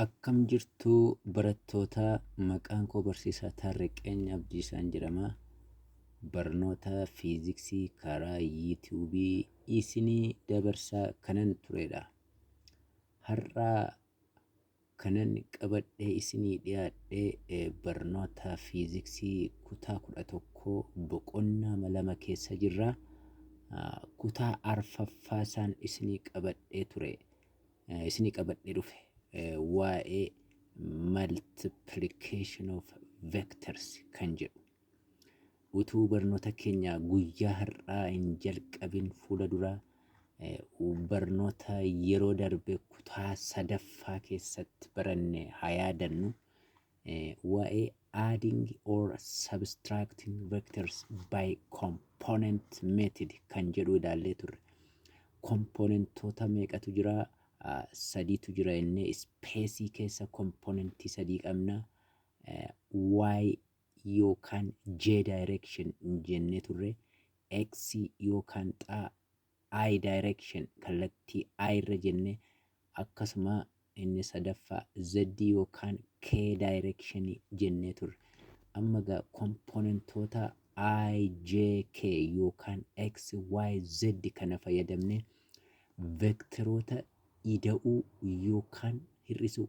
Akkam jirtuu barattoota maqaan koo barsiisaa Taarriqeenya Abdiisaan jedhama. Barnoota fiiziksii karaa yuutuubii isinii dabarsaa kanan turedha. Har'aa kanan qabadhee isinii dhiyaadhee barnoota fiiziksii kutaa 11 boqonnaa 2 keessa jirra. Kutaa arfaffaasan isinii qabadhee ture. Isinii qabadhee dhufe. Waa'ee multiplication of vectors kan jedhu. Utuu barnoota keenya guyyaa har'aa hin jalqabin fuula dura barnoota yeroo darbe kutaa sadaffaa keessatti baranne haa yaadannu. Waa'ee adding or subtracting vectors by component method kan jedhu ilaallee turre. Komponentoota meeqatu jira? Sadiitu jira innee speesii keessa komponentii sadii qabna. Y yookaan J direction jennee turre. X yookaan I direction kallattii I irra jenne, akkasuma inni sadaffaa Z yookaan K direction jennee turre. Amma gaa komponentoota I, J, K yookaan X, Y, Z kana fayyadamne vekteroota ida'uu yookaan hir'isuu,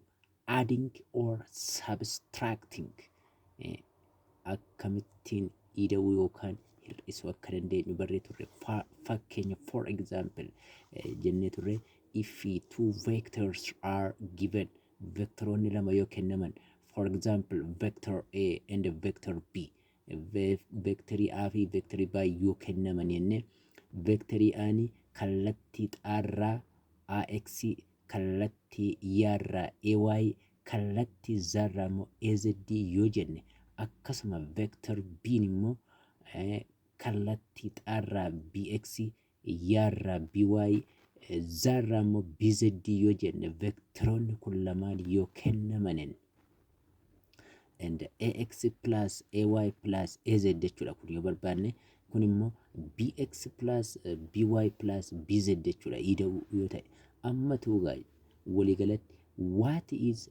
adding or subtracting akkamittiin ida'uu yookaan hir'isuu akka dandeenyu barree turre. Fakkeenya for example jennee turre, if two vectors are given, vekteroonni lama yoo kennaman, for example vector A and vector B, vekterii A fi vekterii B yoo kennaman jenne, vekterii A ni kallattii xaarraa AX, kallattii yarraa AY, kallattii zarraa immoo AZ yoo jenne, akkasuma vector B immoo kallattii xaarraa BX, yarraa BY, zarraa immoo BZ yoo jenne, vekteroonni kun lamaan yoo kennamanin and AX plus AY plus AZ jechuudha kun yoo barbaanne, kun immoo BX plus BY plus BZ jechuudha ida'uu yoo ta'e. Amma tuugaa waliigalatti what is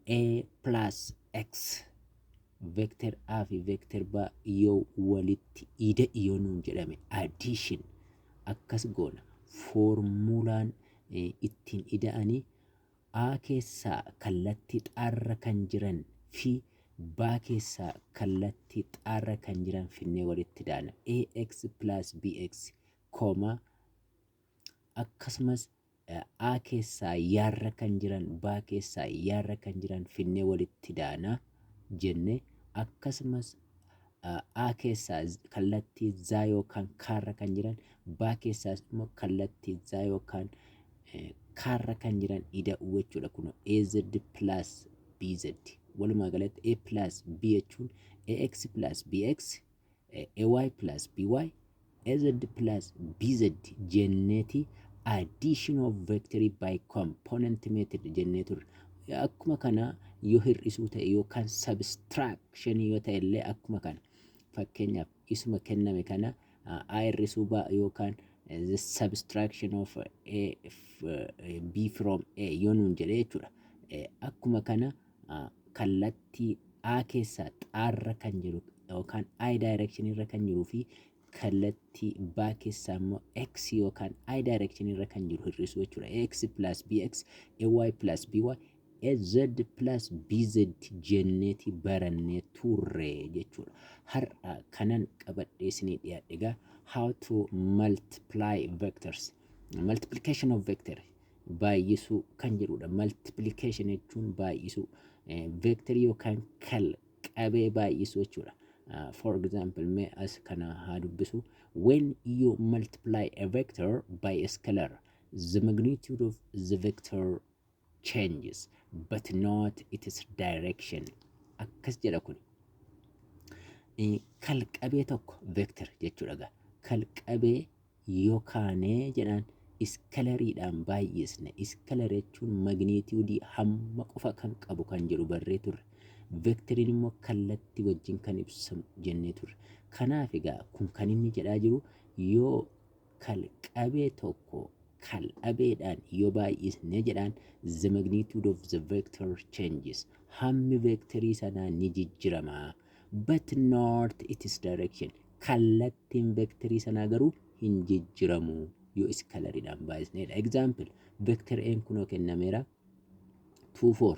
A plus X, vector A fi vector B yoo walitti ida'i yoo nuun jedhame addition akkas goona. Foormulaan ittiin ida'anii A keessaa kallattii xaarra kan jiran fi B keessaa kallattii xaarra kan jiran finnee walitti daana. AX plus BX, akkasumas A keessaa yarra kan jiran, B keessaa yarra kan jiran finnee walitti daana jenne, akkasumas A keessaa kallattii Z yookaan kaarra kan jiran, B keessaa immoo kallattii Z yookaan kaarra kan jiran ida'uu jechuudha. Kun AZ plus BZ. Walumaa galatti A plus B jechuun AX plus BX, AY plus BY, AZ plus BZ jenneeti addition of vector by component method jennee turre. Akkuma kana yoo hir'isuu ta'e yookaan subtraction yoo ta'e illee akkuma kana. Fakkeenyaaf isuma kenname kana hir'isuu yookaan the subtraction of B from A yoo nuun jedhe jechuudha. Akkuma kana kallattii A keessaa xaarra kan jiru yookaan I direction irra kan jiruu fi kallattii B keessaa immoo X yookaan I direction irra kan jiru hir'isuu jechuudha. AX plus BX, AY plus BY, AZ plus BZ jenneeti barannee turre jechuudha. Har'a kanan qabadhee isinii dhiyaadhe egaa how to multiply vectors. Multiplication of vector baay'isuu kan jedhudha. Multiplication jechuun baay'isuu, vector yookaan kal qabee baay'isuu jechuudha. For example, mee as kana haa dubbisu. When you multiply a vector by a scalar, the magnitude of the vector changes, but not its direction. Akkas jedha kun. Kalqabee tokko vector jechuudha. Kalqabee yookaanee jedhaan iskalariidhaan baay'isne. Iskalar jechuun magnituudii hamma qofa kan qabu kan jedhu barree turre. Vektoriin immoo kallattii wajjin kan ibsamu jennee turre. Kanaaf egaa kun kan inni jedhaa jiru yoo kalqabee tokko kal dhabeedhaan yoo baay'isne jedhaan the magnitude of the vector changes. Hammi vektarii sanaa ni jijjirama. But not its direction. Kallattiin vektarii sanaa garuu hin jijjiramu yoo iskalariidhaan baay'isnedha. Example, vector n kunoo kennameera 2 4.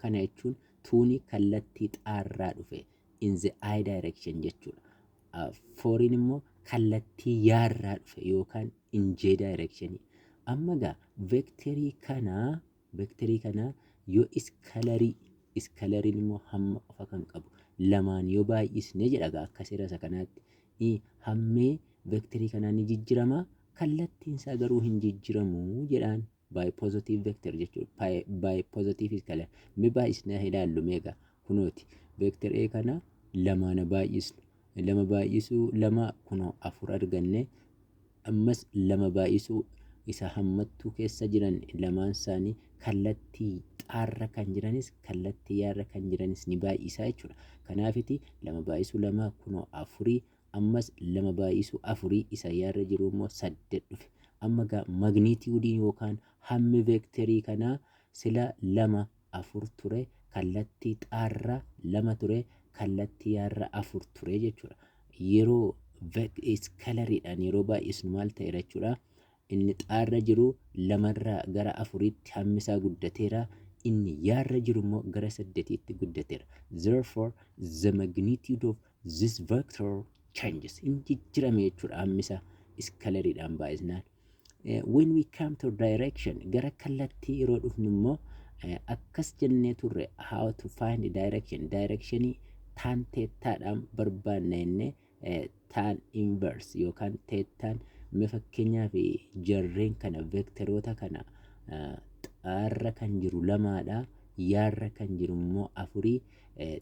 Kana jechuun tuuni kallattii xaarraa dhufe in the I direction jechuudha. 4 immoo kallattii yaarraa dhufe yookaan in J direction. Amma gaa vektarii kanaa yoo iskalariin immoo hamma qofa kan qabu lamaan yoo baay'isne jedha akka seera kanaatti hammee vektarii kanaa ni jijjirama, kallattiin isaa garuu hin jijjiramu jedhaan. By positive vector jechuudha. By positive scalar. Mi baay'isnee ilaallu meeqa kunooti. Vector A kana lamaan baay'isnu. Lama baay'isuu lama kunoo 4 arganne. Ammas lama baay'isuu isa hammattuu keessa jiran lamaan isaanii kallattii xaarra kan jiranis kallattii yaarra kan jiranis ni baay'isaa jechuudha. Kanaafiti lama baay'isuu lama kunoo 4. Ammas lama baay'isuu 4 isa yaarra jiru immoo 8 dhufe. Amma gaa magnituudiin yookaan hammi vektarii kanaa sila 2 4 ture, kallattii xaarra 2 ture, kallattii yaarra 4 ture jechuudha. Yeroo iskalariidhaan yeroo baay'isnu maal ta'eera jechuudha. Inni xaarra jiru 2 gara 4tti hammi isaa guddateera. Inni yaarra jiru immoo gara 8tti guddateera. Therefore, the magnitude of this vector changes. Inni jijjirame jechuudha hammi isaa iskalariidhaan baay'isnaan. When we come to direction, gara kallattii yeroo dhufnu immoo akkas jennee turre how to find direction. Directionii tan teettaadhaan barbaanna jennee tan inverse yookaan teettaan fakkeenyaaf jarreen kana vektaroota kana xaarra kan jiru 2dha, yaarra kan jiru immoo 4,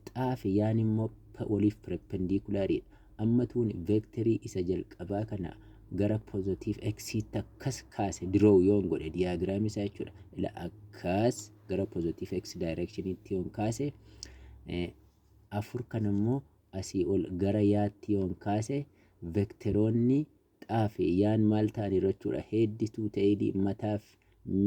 xaafi yaan immoo waliif perpendicularidha. Amma tuun vektarii isa jalqabaa kana gara positive x takkas kaase draw yoon godhe diagram isaa jechuudha. Ila akkas gara positive x direction itti yoon kaase 4 kan immoo asii ol gara yaatti yoon kaase vektaroonni xaafi yaan maal ta'anii jechuudha. Heeddituu ta'ee mataaf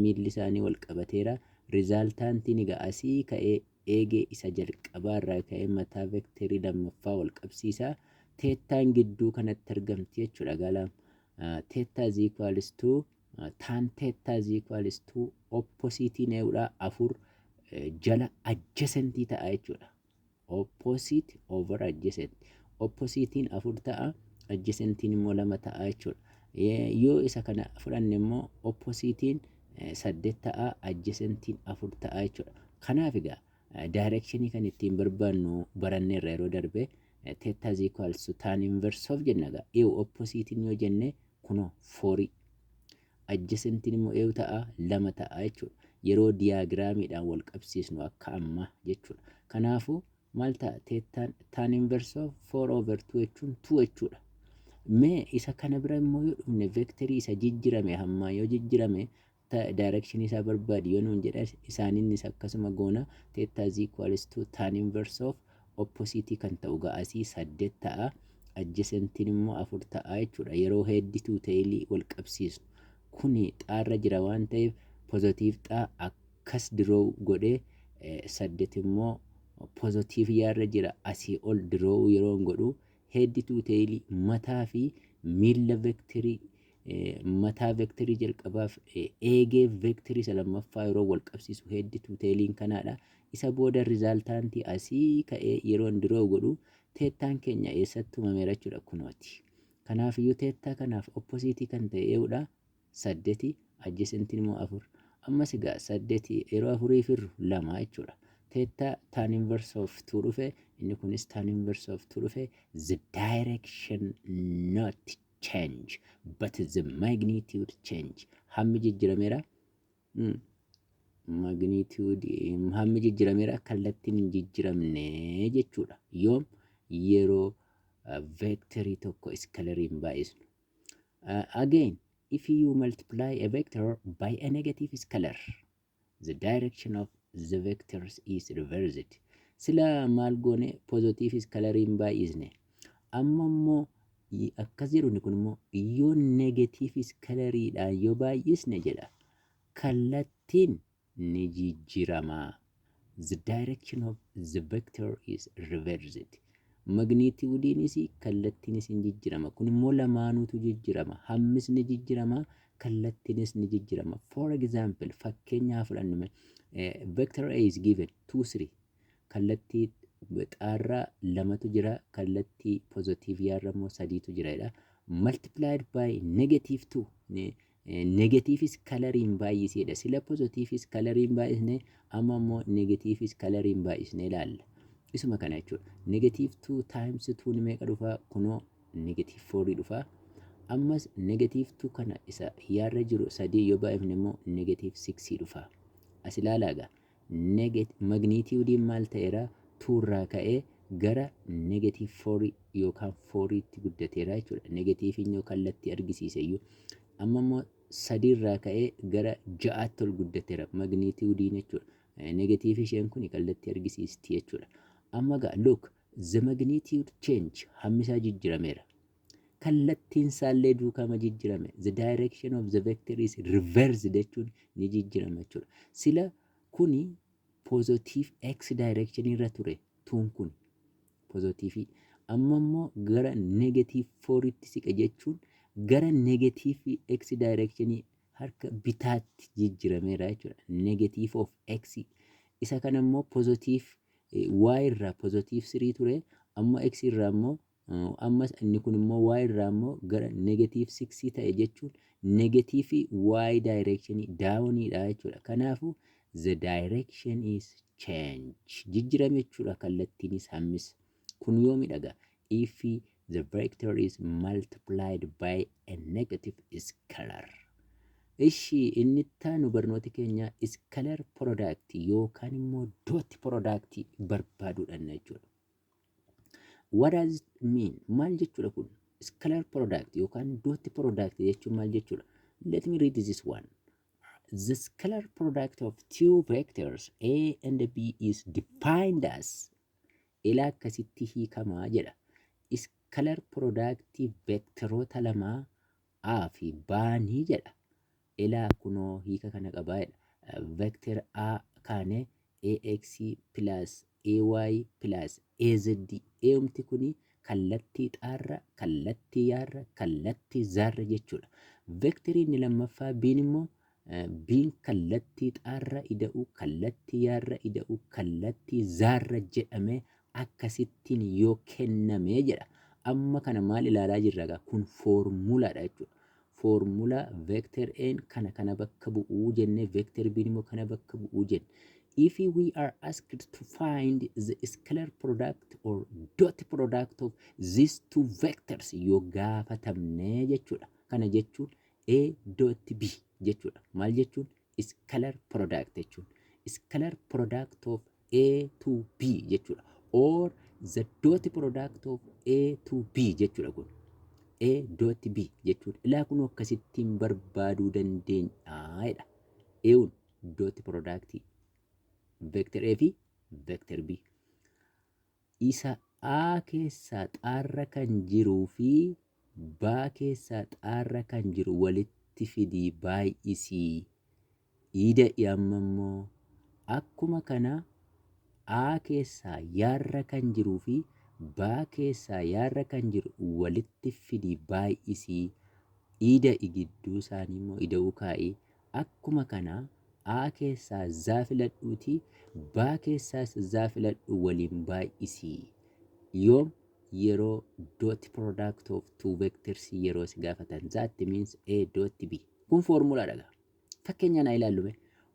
miilli isaanii wal qabateera. Rizaaltaantiin egaa asii ka'ee eegee isa jalqabaarraa ka'ee mataa vektarii lammaffaa wal qabsiisaa. Teettaan gidduu kanatti argamti jechuudha. Galaan theta is equals to tan theta is equals to opposite neudha 4 jala adjacent ta'a jechuudha. Opposite over adjacent. Oppositein 4 ta'a, adjacentin immoo 2 ta'a jechuudha. Yoo isa kana fudhanne immoo oppositein 8 ta'a, adjacentin 4 ta'a jechuudha. Kanaaf egaa directionii kan ittiin barbaannu baranneerra yeroo darbe theta is equals to tan inverse of jennaga. Oppositein yoo jenne kunoo 4, adjacentin immoo ta'a 2 ta'a jechuudha. Yeroo diagramiidhaan wal qabsiisnu akka amma jechuudha. Kanaafuu maal ta'a teettaan tan inverse of 4 over 2 jechuun 2 jechuudha. Mee isa kana bira immoo yoo dhufne vektarii isa jijjirame hammaa yoo jijjirame direction isaa barbaadi yoo nuun jedha isaaninnis akkasuma goona. Theta is equals to tan inverse of opposite kan ta'u ga'asii 8 ta'a, adjacentin immoo 4 ta'a jechuudha. Yeroo heeddituu ta'ee wal qabsiisnu kuni xaarra jira waan ta'eef positive xaa akkas draw godhee 8 immoo positive yaarra jira asii ol draw yeroo godhu heeddituu ta'ee mataa fi miilla vektarii mataa vektarii jalqabaaf eegee vektarii isa lammaffaa yeroo wal qabsiisu heeddituu ta'een kanaadha. Isa booda rizaaltaantii asii ka'ee yeroo draw godhu teettaan keenya eessatti uumameera jechuudha kunooti. Kanaaf iyyuu teettaa kanaaf opposite kan ta'e eeudha 8, adjacentin immoo 4. Ammas egaa 8 yeroo 4 firru 2 jechuudha. Theta tan inverse of 2 dhufe, inni kunis tan inverse of 2 dhufe. The direction not change but the magnitude change. Hammi jijjirameera. Magnitude hammi jijjirameera, kallattiin hin jijjiramne jechuudha. Yoom yeroo vectorii tokko iskalariin baay'isnu. Again, if you multiply a vector by a negative scalar, the direction of the vectors is reversed. Sila maal goone positive scalariin baay'isne. Amma immoo akkas jedhu inni kun immoo yoo negatiiv iskaalariidhaan yoo baay'isne jedha kallattiin ni jijjiirama. The direction of the vector is reversed. Magnituudiinis kallattiinis ni jijjiirama. Kun immoo lamaanuutu jijjiirama. Hammis ni jijjiirama, kallattiinis ni jijjiirama. For example, fakkeenyaaf fudhannume vector A is given 2 3. Kallattii xaarraa 2tu jira, kallattii positive yaarra immoo 3tu jira. Multiplied by negative 2. Negative iskaalariin baay'iseedha. Sila positive iskaalariin baay'isne amma immoo negative iskaalariin baay'isne ilaalla. Isuma kana jechuudha. Negative 2 times 2 ni meeqa dhufa? Kunoo negative 4 dhufa. Ammas negative 2 kana isa yaarra jiru 3 yoo baay'ifne immoo negative 6 dhufa. As ilaalaaga. Magnituudiin maal ta'eera? 2 irraa ka'ee gara negative 4 yookaan 4tti guddateera jechuudha. Negative inyoo kallattii argisiise iyyuu. Amma immoo 3 irraa ka'ee gara 6tti ol guddateera magnituudiin jechuudha. Negative isheen kun kallattii argisiisti jechuudha. Amma gaa look, the magnitude change hammisaa jijjiirameera. Kallattiin isaallee duukama jijjiirame. The direction of the vector is reversed jechuun ni jijjiirama jechuudha. Sila kuni positive x direction irra ture tuun kun positive. Amma immoo gara negative 4tti siqa jechuun gara negative x direction harka bitaatti jijjiirameera jechuudha. Negative of x isa kana immoo positive y irraa positive 3 ture, amma x irraa immoo ammas inni kun immoo y irraa immoo gara negative 6 ta'e jechuun negative y direction downidha jechuudha. Kanaafuu the direction is change jijjiirame jechuudha. Kallattiinis hammis kun yoo midhaga if the vector is multiplied by a negative scalar. Ishi inni taanu barnooti keenya scalar product yookaan immoo dot product barbaaduudhaan jechuudha. What does it mean? Maal jechuudha kun? Scalar product yookaan dot product jechuun maal jechuudha? Let me read this one. The scalar product of two vectors A and B is defined as ila akkasitti hiikamaa jedha. Scalar product vectoroota lamaa A fi B jedha. Ila kunoo hiika kana qabaa jedha. Vector A kaane AX plus AY plus AZ. Eumti kuni kallattii xaarra, kallattii yaarra, kallattii zaarra jechuudha. Vectoriin inni lammaffaa B'n immoo B'n kallattii xaarra ida'u, kallattii yaarra ida'u, kallattii zaarra jedhame akkasittiin yoo kenname jedha. Amma kana maal ilaalaa jirra? Kun foormulaadha jechuudha. Formula vector n kana bakka bu'uu jenne, vector b immoo kana bakka bu'uu jenne. If we are asked to find the scalar product or dot product of these two vectors yoo gaafatamne jechuudha. Kana jechuun a dot b jechuudha. Maal jechuun? Scalar product jechuun. Scalar product of a to b jechuudha. Or the dot product of a to b jechuudha kun. A dot B jechuudha. Ilaa kun akkasittiin barbaaduu dandeenya. Eewun dot product vector A fi vector B. Isa A keessaa xaarra kan jiruu fi B keessaa xaarra kan jiru walitti fidii baay'isii. Hidha'i amma immoo akkuma kana A keessaa yaarra kan jiruu fi baa keessaa yaarra kan jiru walitti fidi baay'isii. Hidha'i gidduu isaanii immoo hidha'uu kaa'ee akkuma kana A keessaa zaa filadhuuti, baa keessaas zaa filadhu waliin baay'isii. Yoom? Yeroo dot product of two vectors yeroo si gaafatan. That means A dot B. Kun foormulaadha gaa. Fakkeenyaan haa ilaallume.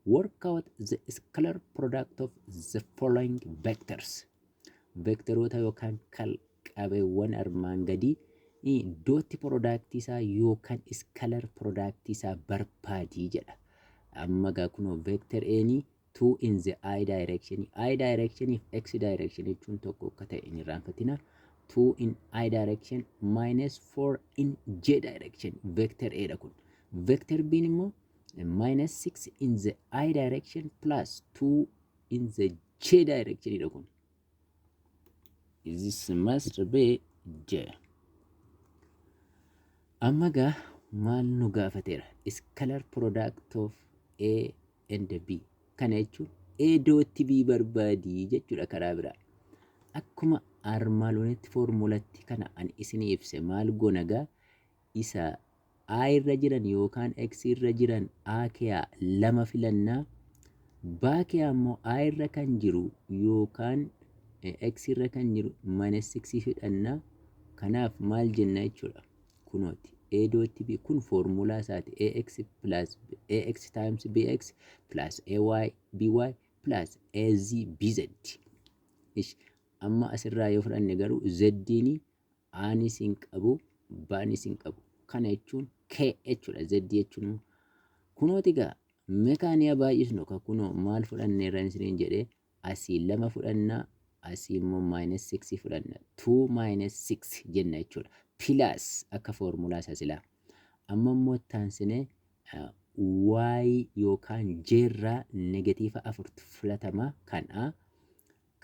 Work out the scalar product of the following vectors. Vectoroota yookaan kalqabeewwan armaan gadii dot product isaa yookaan scalar product isaa barbaadii jedha. Amma gaa kunoo vector A 2 in the I direction. I direction if X direction jechuun tokko akka ta'e hin irraanfatina. 2 in I direction minus 4 in J direction. Vector A dha kun. Vector B immoo minus 6 in the I direction plus 2 in the J direction dha kun. This must be J. Amma gaa maal nu gaafateera? Scalar product of A and B. Kana jechuun A dot B barbaadii jechuudha karaa biraa. Akkuma armaan olitti foormulatti kana ani isinii ibse maal goona gaa isa A irra jiran yookaan X irra jiran A keeyaa lama filannaa. B keeyaa immoo A irra kan jiru yookaan X irra kan jiru -6 fidhannaa. Kanaaf maal jenna jechuudha. Kunooti A dot B kun foormulaa isaati. AX times BX plus AY BY plus AZ BZ. Amma asirraa yoo fudhanne garuu Z'n Anis hin qabu B'nis hin qabu. Kana jechuun K jechuudha. Z jechuun kunooti egaa mekaaniyaa baay'isnu ka kunoo maal fudhanne irraan isiniin jedhee asii 2 fudhannaa asii immoo -6 fudhanna. 2 - 6 jenna jechuudha. Plus akka foormulaa isaa silaa. Amma immoo taansinee Y yookaan J irraa negatiiva 4 filatamaa kan A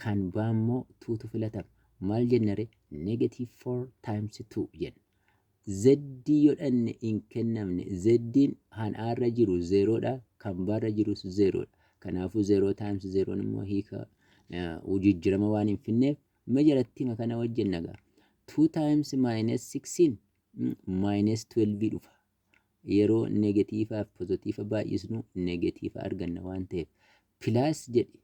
kan B immoo 2tu filatama. Maal jennare? -4 times 2 jenna. Z yoo dhanne hin kennamne. Z'n han A irra jiru 0dha. Kan B irra jirus 0dha. Kanaafuu 0 times 0 immoo hiika jijjiirama waan hin finneef majalatti makana wajjin nagaa. 2 times -16 -12 dhufa. Yeroo negatiiva fi pozitiiva baay'isnu negatiiva arganna waan ta'eef plus jedhi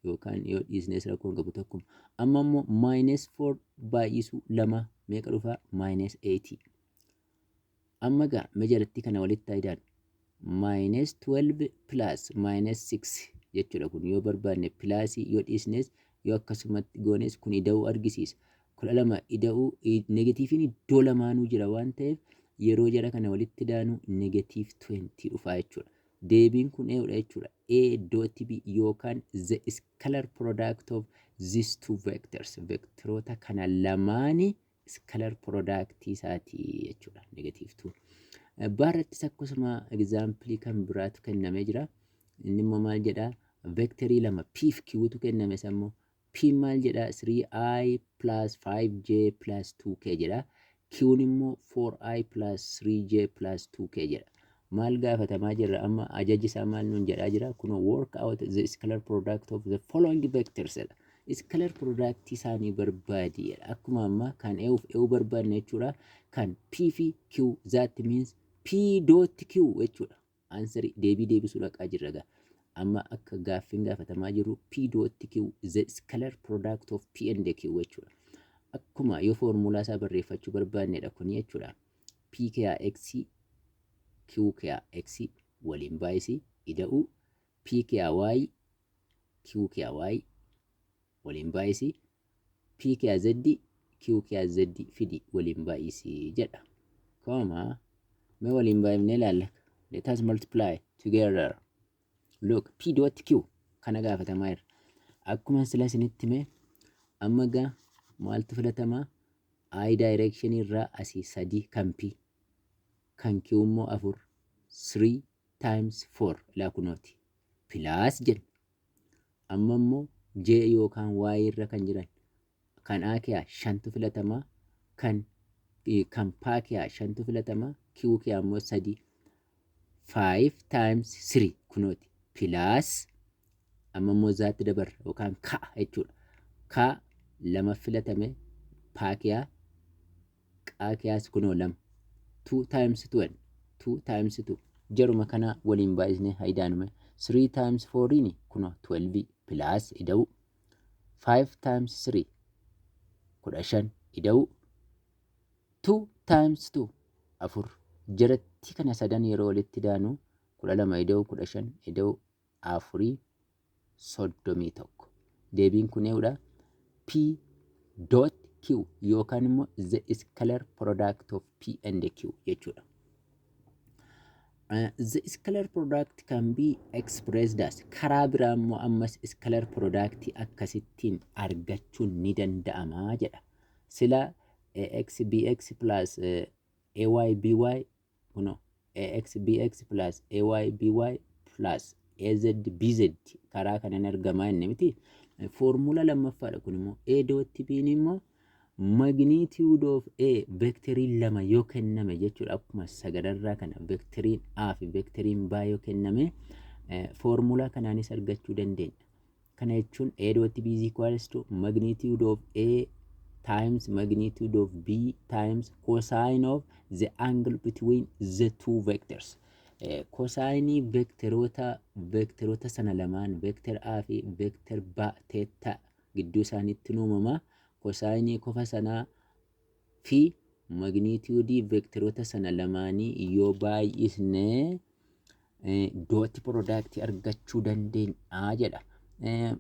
yookaan yoo dhiisnes rakkoon qabu tokkuma. Amma immoo -4 baay'isu 2 meeqa dhufa? -8. Amma gaa majalatti kana walitti taa'idhaan -12 plus -6 jechuudha. Kun yoo barbaanne pilaasii yoo dhiisnes yoo akkasumatti goones kun ida'uu argisiisa. 12 ida'uu negatiiviin iddoo lamaanuu jira waan ta'eef yeroo jara kana walitti daanu -20 dhufaa jechuudha. Deebiin kun eewudha jechuudha. A dot B yookaan the scalar product of these two vectors. Vectoroota kana lamaanii scalar product isaati jechuudha. -2. Baarrattis akkasuma example kan biraatu kennamee jira. Inni immoo maal jedhaa? Vectorii lama P fi Q'tu kenname sammoo. P maal jedhaa? 3i plus 5j plus 2k jedhaa. Q'n immoo 4i plus 3j plus 2k jedha. Maal gaafatamaa jirra? Amma ajaji isaa maal nuun jedhaa jira? Kun work out the scalar product of the following vectors jedha. Scalar product isaanii barbaadi jedha. Akkuma amma kan e'u barbaadne jechuudha. Kan P fi Q that means P dot Q jechuudha. Ansari deebisuu dhaqaa jirra gaa. Amma akka gaaffiin gaafatamaa jiru P dot Q the scalar product of P and Q jechuudha. Akkuma yoo foormulaa isaa barreeffachuu barbaannedha kun jechuudha. P keeyaa X Q keeyaa X waliin baay'isii ida'uu. P keeyaa Y Q keeyaa Y waliin baay'isii. P keeyaa Z Q keeyaa Z fidi waliin baay'isii jedha. Koma mee waliin baay'ifnee ilaalla. Let us multiply together. Look, P dot Q kana gaafatamaa jira. Akkuma sila isinitti hime amma gaa maaltu filatamaa? I direction irraa asii 3 kan P kan Q immoo 4. 3 times 4 ilaa kunooti. Plus jenna. Amma immoo J yookaan Y irra kan jiran kan A keeyaa 5tu filatamaa. Kan P keeyaa 5tu filatamaa. Q keeyaa immoo 3. 5 times 3 kunooti. Plus amma immoo zaatti dabarra yookaan K jechuudha. K lama filatame. P keeyaa Q keeyaas kunoo 2. 2 times 2 2 times 2 jaruma kana waliin baay'isnee haydaanuma. 3 times 4 kunoo 12 plus ida'u. 5 times 3 15 ida'u. 2 times 2 4 jaratti kana sadan yeroo walitti daanu 12 ida'u 15 ida'u 4 31. Deebiin kun eewudha. P dot Q yookaan immoo the scalar product of P and Q jechuudha. The scalar product can be expressed as karaa biraa immoo ammas scalar product akkasittiin argachuun ni danda'ama jedha. Sila AX BX plus AY BY kuno AX BX plus AY BY plus AZ BZ karaa kanan argamaa inni miti. Foormula lammaffaadha kun immoo A dot B immoo magnitude of A vectoriin lama yoo kenname jechuudha. Akkuma sagadarraa kana vectoriin A fi vectoriin B yoo kenname formulaa kanaanis argachuu dandeenya. Kana jechuun A dot B is equals to magnitude of A times magnitude of B times cosine of the angle between the two vectors. Cosine vectorota sana lamaan vector A fi vector B theta gidduu isaaniitti uumama. Cosine qofa sanaa fi magnitude vectorota sana lamaanii yoo baay'isne dot product argachuu dandeenya jedha.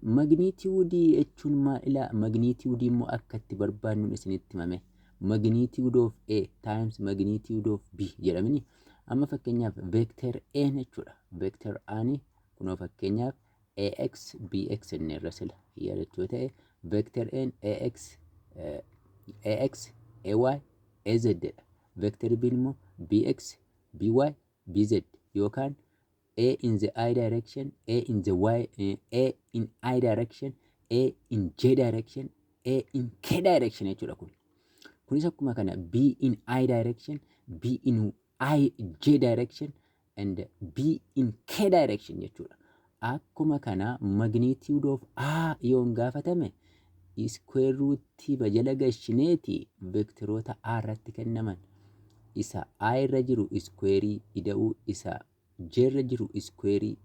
Magnitude jechuun maal? Magnitude immoo akka itti barbaadnu isinitti himame. Magnitude of A times magnitude of B jedhamini. Amma fakkeenyaaf vector A jechuudha. Vector A ni kunoo fakkeenyaaf AX BX inni irra sila yaadachuu ta'e vector A AX AY AZ dha. Vector B immoo BX BY BZ yookaan A in the I direction, A in the Y, A in I direction, A in J direction, A in K direction jechuudha kun. Kunis akkuma kana B in I direction, B in J direction and B in K direction jechuudha. Akkuma kana magnitude of A yoon gaafatame square root bajala gashineeti vectorota A irratti kennaman isa I irra jiru square ida'uu isa J irra jiru square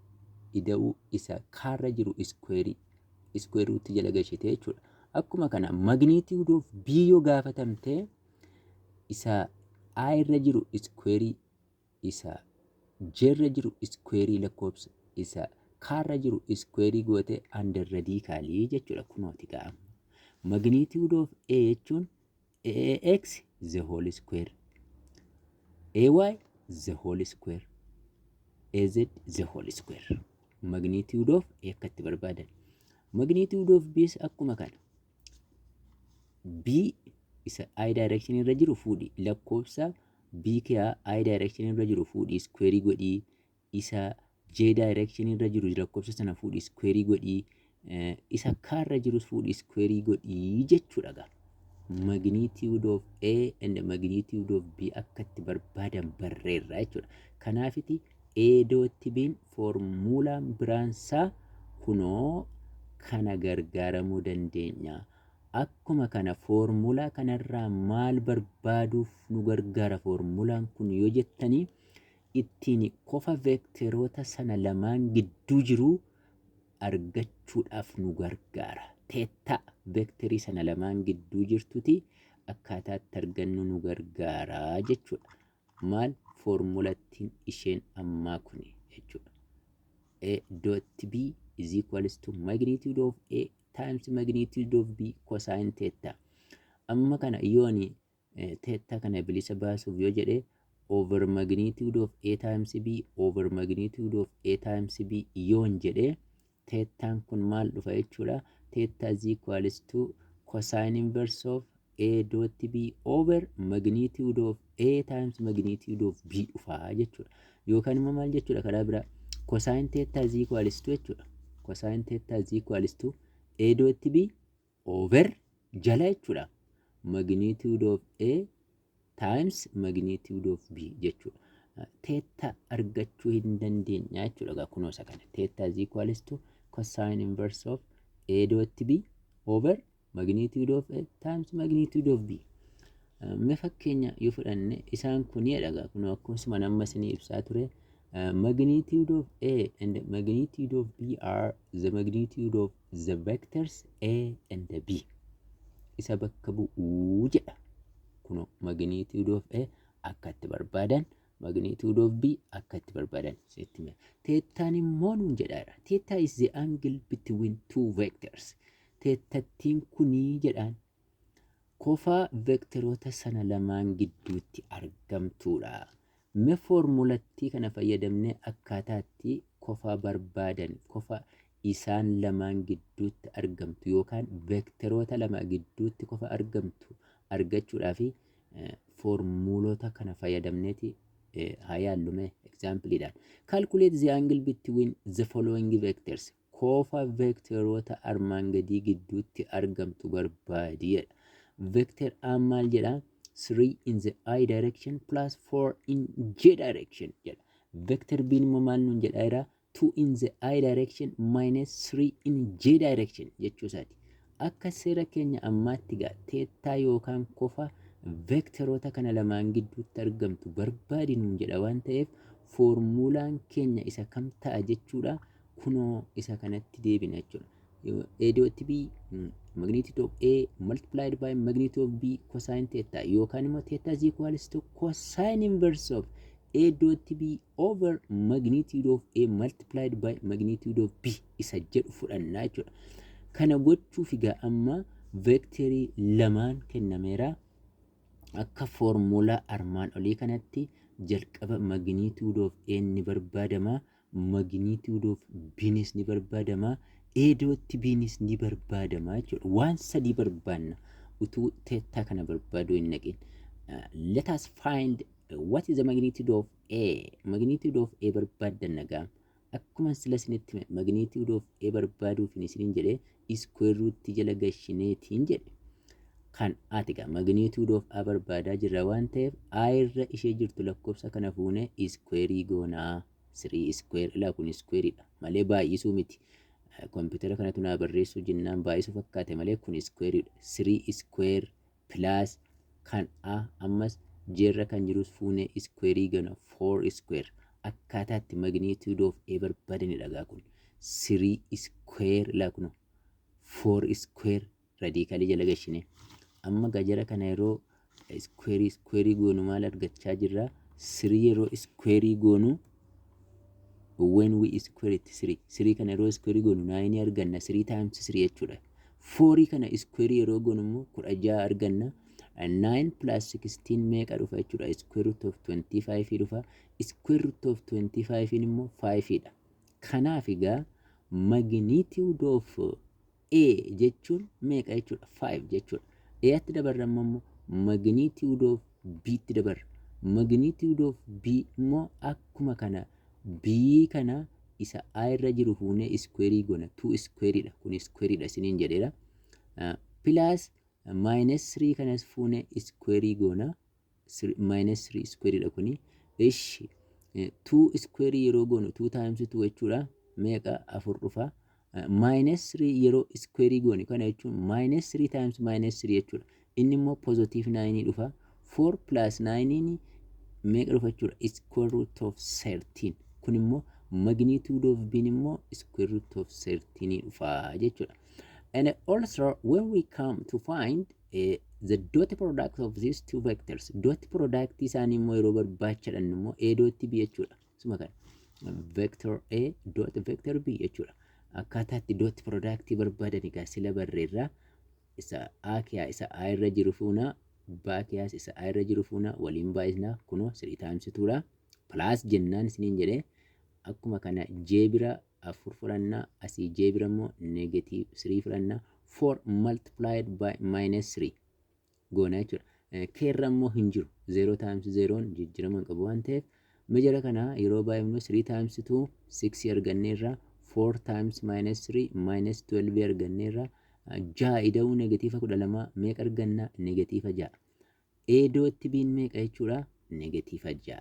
ida'uu isa K irra jiru square root jala gashite jechuudha. Akkuma kana magnitude of B yoo gaafatamte isa I irra jiru square isa J irra jiru square lakkoofsa isa K irra jiru square goote under radical jechuudha. Kunooti gaa magnitude of A jechuun AX the whole square, AY the whole square, AZ the whole square. Magnitude of A akkatti barbaadan. Magnitude of B akkuma kana B isa I direction irra jiru fuudhi lakkoofsa B kee I direction irra jiru fuudhi square godhi isa J direction irra jiru lakkoofsa sana fuudhi square godhi isa K irra jiru fuudhi square godhi jechuudha gaa. Magnitude of A and magnitude of B akkatti barbaadan barreerra jechuudha. Kanaafiti A dot B formulaan biraansaa kunoo kana gargaaramuu dandeenya. Akkuma kana formulaa kanarraa maal barbaaduuf nu gargaara formulaan kun yoo jettanii ittiin qofa vectorota sana lamaan gidduu jiru argachuudhaaf nu gargaara. Theta vectorii sana lamaan gidduu jirtuti akkaataatti argannu nu gargaara jechuudha. Maal formulattiin isheen ammaa kuni jechuudha. A dot B is equals to magnitude of A times magnitude of B cosine theta. Amma kana yooni theta kana bilisa baasuuf yoo jedhe over magnitude of A times B over magnitude of A times B yoon jedhe thetaan kun maal dhufa jechuudha. Theta is equals to cosine inverse of A dot B over magnitude of A times magnitude of B dhufa jechuudha. Yookaan immoo maal jechuudha karaa biraa cosine theta is equals to jechuudha. Cosine theta is equals to A dot B over jala jechuudha magnitude of A times magnitude of B jechuudha. Theta argachuu hin dandeenya jechuudha. Kunoo isa kana theta is equals to cosine inverse of A dot B over magnitude of A times magnitude of B. Me fakkeenya yoo fudhanne isaan kun jedhaga kunoo akkuma namma isinii ibsaa ture. Magnitude of A and magnitude of B are the magnitude of the vectors A and B. Isa bakka bu'uu jedha. Kuno magnitude of A akkatti barbaadan, magnitude of B akkatti barbaadan. Thetaan immoo nuun jedhaadha. Theta is the angle between two vectors. Thetattiin kunii jedhaan qofa vectorota sana lamaan gidduutti argamtuudha. Me formulattii kana fayyadamne akkaataatti qofa barbaadan qofa isaan lamaan gidduutti argamtu yookaan vectorota lama gidduutti qofa argamtu argachuudhaaf formulota kana fayyadamneeti haa yaallume exampleidhaan. Calculate the angle between the following vectors. Qofa vectorota armaan gadii gidduutti argamtu barbaadi jedha. vector A maal jedha 3 in the I direction plus 4 in J direction jedha. Vector B immoo maal nuun jedha jira 2 in the I direction minus 3 in J direction jechuu isaati. Akka seera keenya ammaatti gaa teettaa yookaan kofa veektaroota kana lamaan gidduutti argamtu barbaadi nuun jedha waan ta'eef foormulaan keenya isa kam ta'a jechuudha. Kunoo isa kanatti deebina jechuudha. A dot B magnitude of A multiplied by magnitude of B cosine theta yookaan immoo theta is equals to cosine inverse of A dot B over magnitude of A multiplied by magnitude of B isa jedhu fudhannaa jechuudha. Kana gochuuf egaa amma veektarii lamaan kennameera. Akka foormulaa armaan olii kanatti jalqaba magnitude of A ni barbaadama, magnitude of B nis ni barbaadama, A dot B nis ni barbaadama jechuudha. Waan sadii barbaanna utuu teettaa kana barbaaduu hin naqin. Let us find what is the magnitude of A. Magnitude of A barbaaddan nagaa. Akkuma sila isinitti magnitude of A barbaaduuf isiniin jedhee square root jala gashineetiin jedhe. Kan ati gaa magnitude of A barbaadaa jirra waan ta'eef A irra ishee jirtu lakkoofsa kana fuune square goonaa 3 square ilaa kun square dha malee baay'isuu miti. Kompiitara kanatu naa barreessuu jennaan baay'isuu fakkaate malee kun square dha. 3 square plus kan A ammas jeerra kan jirus fuune square goona 4 square akkaataatti magnitude of A barbaadanidha gaa kun 3 square ilaa kun 4 square radically jala gashine. Amma gajara kana yeroo square goonu maal argachaa jirra 3 yeroo square goonu when we square it 3 kana yeroo square goonu 9 arganna 3 times 3 jechuudha. 4 kana square yeroo goonu immoo 16 arganna. 9 plus 16 meeqa dhufa jechuudha. Square root of 25 dhufa. Square root of 25 immoo 5 dha. Kanaaf egaa magnitude of A jechuun meeqa jechuudha 5 jechuudha. Atti dabarra immoo magnitude of B tti dabarra. Magnitude of B immoo akkuma kana B kana isa A irra jiru fuunee square goona 2 square dha. Kun square dha isiniin jedheera. Plus minus 3 kanas fuunee square goona minus 3 square dha kuni. Ishi 2 square yeroo goonu 2 times 2 jechuudha. Meeqa 4 dhufa. Minus 3 yeroo square goone kana jechuun minus 3 times minus 3 jechuudha. Inni immoo positive 9 dhufa. 4 plus 9 meeqa dhufa jechuudha. Square root of 13. Kun immoo magnitude of B immoo square root of 13 dhufa jechuudha. And also when we come to find the dot product of these two vectors, dot product isaanii immoo yeroo barbaachadhan immoo A dot B jechuudha. Suma kana vector A dot vector B jechuudha. Akkaataatti dot product barbaadan egaa sila barreerra isa A kiyaa isa A irra jiru fuuna B kiyaas isa A irra jiru fuuna waliin baay'isna kunoo 3 times 2 dha plus jennaan isiniin jedhee akkuma kana J bira 4 fudhanna asii J bira immoo negative 3 fudhanna 4 multiplied by minus 3 goona jechuudha. Keerra immoo hin jiru 0 times 0 jijjiirama hin qabu waan ta'eef mejara kana yeroo baay'ifnu 3 times 2 6 arganneerra 4 times minus 3 minus 12 arganneerra. Jaha ida'uu negatiiva 12 meeqa arganna negatiiva 6. A dot B meeqa jechuudha negatiiva 6.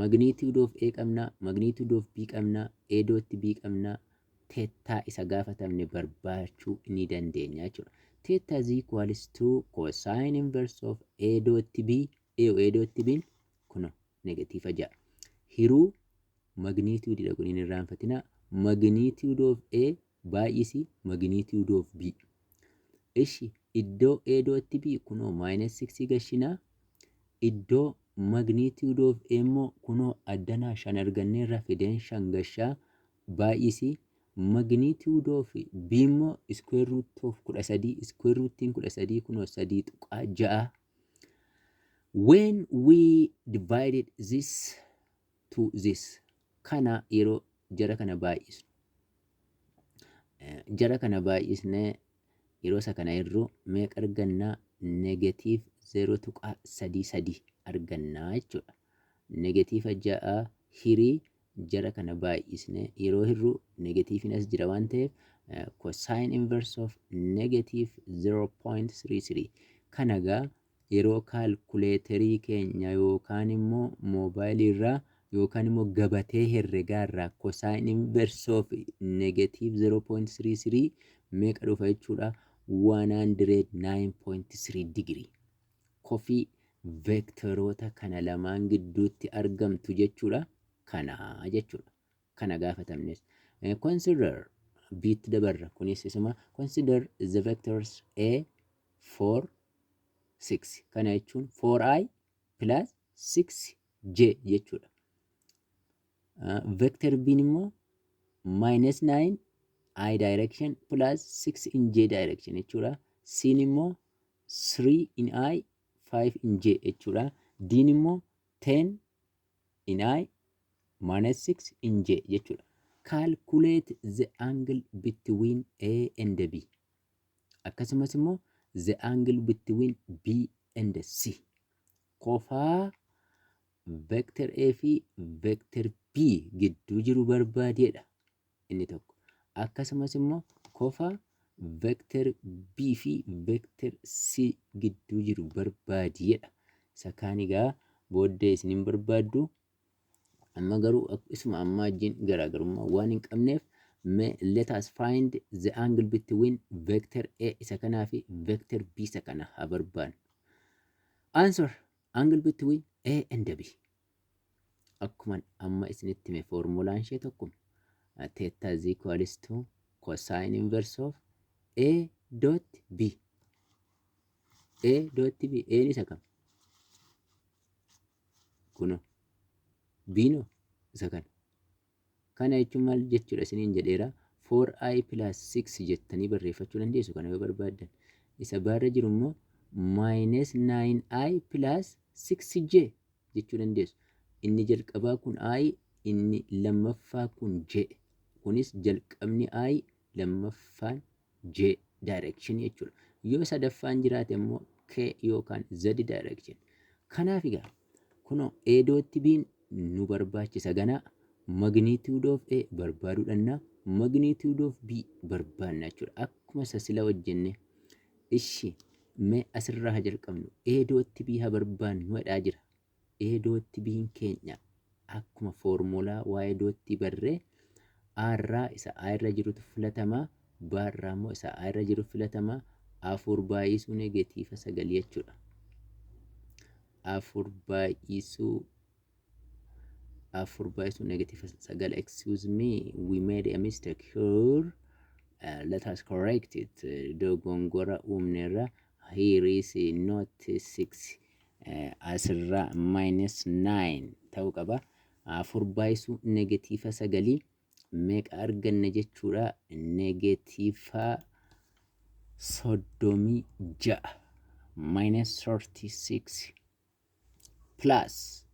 Magnitude of A qabna, magnitude of B qabna, A dot B qabna. Theta isa gaafatamne barbaachuu ni dandeenya jechuudha. Theta is equals to cosine inverse of A dot B. A dot B kuno negatiiva 6. Hiruu magnitude dha kun hin irraanfatina. Magnitude of A baay'isi magnitude of B. Ishi iddoo A dot B kunoo minus 6 gashina. Iddoo magnitude of A immoo kunoo addanaa 5 arganneerra fideen 5 gashaa baay'isi. Magnitude of B immoo square root of 13 square root 13 kunoo 3 tuqaa 6. When we divided this to this kana yeroo jara kana baay'isnu jara kana baay'isnee yeroo isa kana irru meeqa argannaa negative 0.33 argannaa jechuudha. Negative 6 hirii jara kana baay'isne yeroo hir'u negatiiviin as jira waan ta'eef cosine inverse of negative 0.33 kana gaa yeroo kaalkuleetarii keenya yookaan immoo moobaayilii irraa yookaan immoo gabatee herregaa irraa cosine inverse of negative 0.33 meeqa dhufa jechuudha 109.3 degree kofii veektaroota kana lamaan gidduutti argamtu jechuudha. Kana jechuudha. Kana gaafatamnes. Consider biitti dabarra kunis isuma consider the vectors a 4 6 kana jechuun 4i plus 6j jechuudha. Vector b immoo minus 9 I direction plus 6 in j direction jechuudha. C immoo 3 in I 5 in j jechuudha. D immoo 10 in I minus 6 in j jechuudha. Calculate the angle between A and B. Akkasumas immoo the angle between B and C. Qofaa vector A fi vector B gidduu jiru barbaadeedha inni tokko. Akkasumas immoo qofaa vector B fi vector C gidduu jiru barbaadeedha. Isa kaan egaa booddee isin hin barbaaddu. Amma garuu isuma amma wajjin garaagarummaa waan hin qabneef let us find the angle between vector A isa kanaa fi vector B isa kana haa barbaannu. Answer angle between A and B. Akkuma amma isinitti hime formulaan ishee tokkuma. Theta is equals to cosine inverse of A dot B. A dot B. A isa kam? Kuno. Bino isa kana. Kana jechuun maal jechuudha isiniin jedheera 4i plus 6 jettanii barreeffachuu dandeessu kana yoo barbaaddan. Isa baarra jiru immoo minus 9i plus 6j jechuu dandeessu. Inni jalqabaa kun i, inni lammaffaa kun j. Kunis jalqabni i, lammaffaan j direction jechuudha. Yoo sadaffaan jiraate immoo k yookaan z direction. Kanaaf egaa kunoo a dot b nu barbaachisa ganaa magnitude of A barbaaduudhaan magnitude of B barbaanna jechuudha. Akkuma isa sila hojjenne ishi mee asirraa haa jalqabnu A dot B haa barbaannu jedhaa jira. A dot B keenya akkuma foormulaa y dot barree A irraa isa A irra jirutu filatamaa B irraa immoo isa A irra jiru filatamaa 4 baay'isuu negatiiva 9 jechuudha. 4 baay'isuu negative 9. Excuse me, we made a mistake here. Let us correct it. Dogongora umnera. Here is not 6. Asirra minus 9. Ta'uu qaba. 4 baay'isuu negative 9 meeqa arganna jechuudha. Negative 36 minus 36 plus